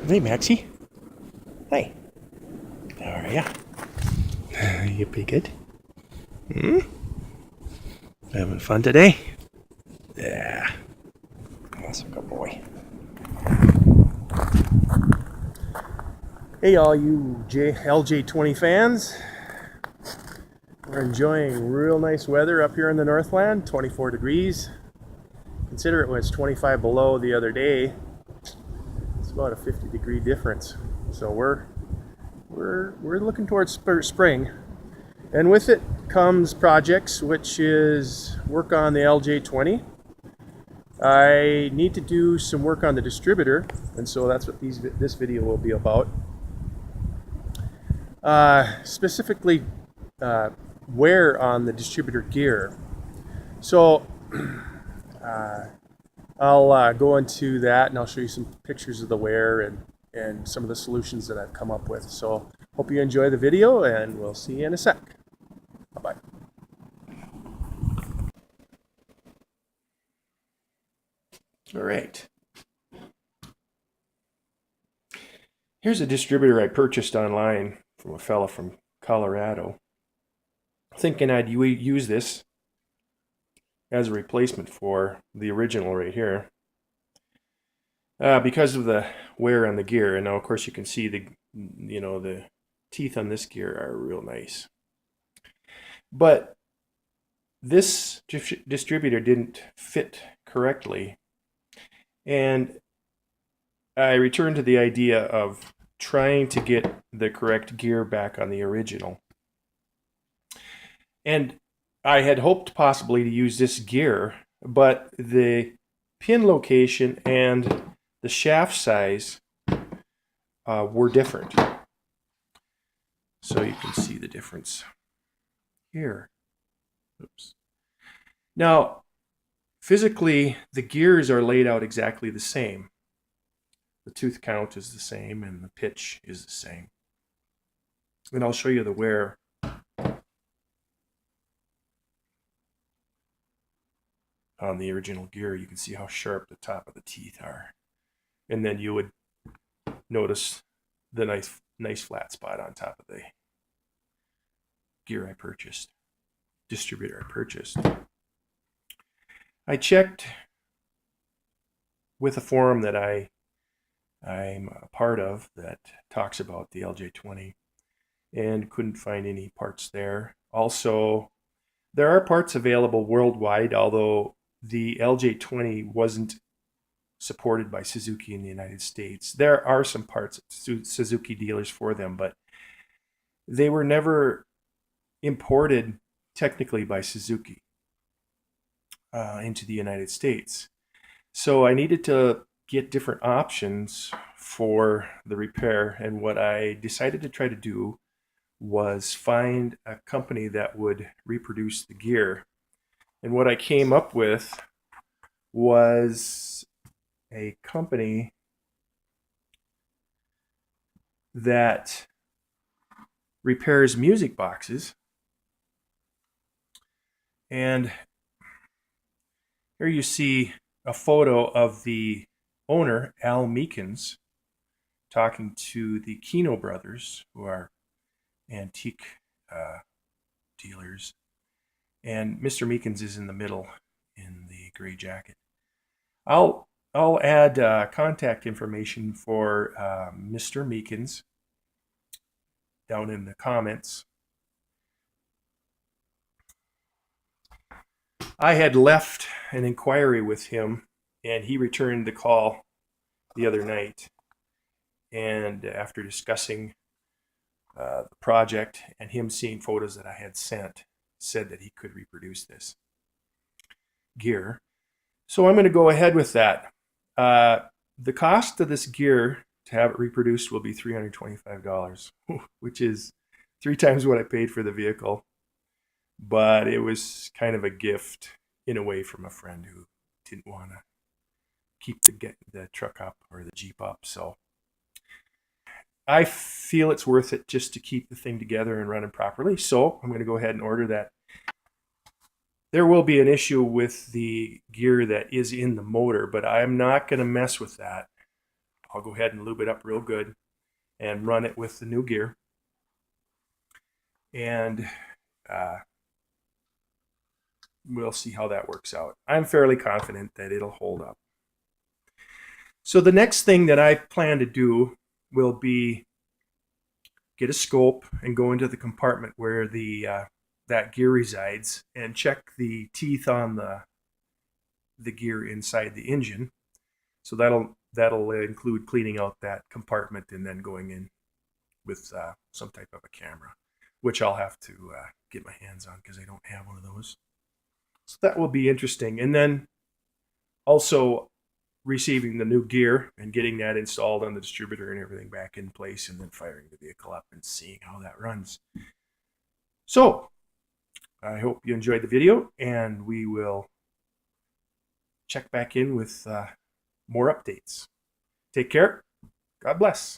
Hey, Maxie. Hey. How are ya? You pretty good? Hmm? Having fun today? Yeah. Awesome, good boy. Hey, all you LJ20 fans. We're enjoying real nice weather up here in the Northland, 24 degrees. Consider it was 25 below the other day. It's about a 50-degree difference. So we're looking towards spring. And with it comes projects, which is work on the LJ20. I need to do some work on the distributor, and so that's what this video will be about. Specifically, wear on the distributor gear. So I'll go into that, and I'll show you some pictures of the wear and some of the solutions that I've come up with. So hope you enjoy the video, and we'll see you in a sec. Bye-bye. All right. Here's a distributor I purchased online from a fella from Colorado. Thinking I'd use this as a replacement for the original right here. Because of the wear on the gear, and now of course you can see the teeth on this gear are real nice. But this distributor didn't fit correctly, and I returned to the idea of trying to get the correct gear back on the original. And I had hoped possibly to use this gear, but the pin location and the shaft size were different. So you can see the difference here. Oops. Now, physically, the gears are laid out exactly the same. The tooth count is the same and the pitch is the same. And I'll show you the wear. On the original gear, you can see how sharp the top of the teeth are. And then you would notice the nice flat spot on top of the gear I purchased, distributor I purchased. I checked with a forum that I'm a part of that talks about the LJ20 and couldn't find any parts there. Also, there are parts available worldwide, although the LJ20 wasn't supported by Suzuki in the United States. There are some parts at Suzuki dealers for them, but they were never imported technically by Suzuki into the United States. So I needed to get different options for the repair, and what I decided to try to do was find a company that would reproduce the gear. And what I came up with was a company that repairs music boxes. And here you see a photo of the owner, Al Meekins, talking to the Kino brothers, who are antique dealers. And Mr. Meekins is in the middle in the gray jacket. I'll add contact information for Mr. Meekins down in the comments. I had left an inquiry with him, and he returned the call the other night. And after discussing the project and him seeing photos that I had sent, said that he could reproduce this gear. So I'm going to go ahead with that. The cost of this gear to have it reproduced will be $325, which is 3 times what I paid for the vehicle. But it was kind of a gift in a way from a friend who didn't want to keep the truck up or the Jeep up. So I feel it's worth it just to keep the thing together and running properly. So I'm going to go ahead and order that. There will be an issue with the gear that is in the motor, but I'm not going to mess with that. I'll go ahead and lube it up real good and run it with the new gear. And we'll see how that works out. I'm fairly confident that it'll hold up. So the next thing that I plan to do will be get a scope and go into the compartment where the that gear resides and check the teeth on the gear inside the engine. So that'll include cleaning out that compartment and then going in with some type of a camera, which I'll have to get my hands on because I don't have one of those. So that will be interesting. And then also receiving the new gear and getting that installed on the distributor and everything back in place, and then firing the vehicle up and seeing how that runs. So I hope you enjoyed the video, and we will check back in with more updates. Take care. God bless.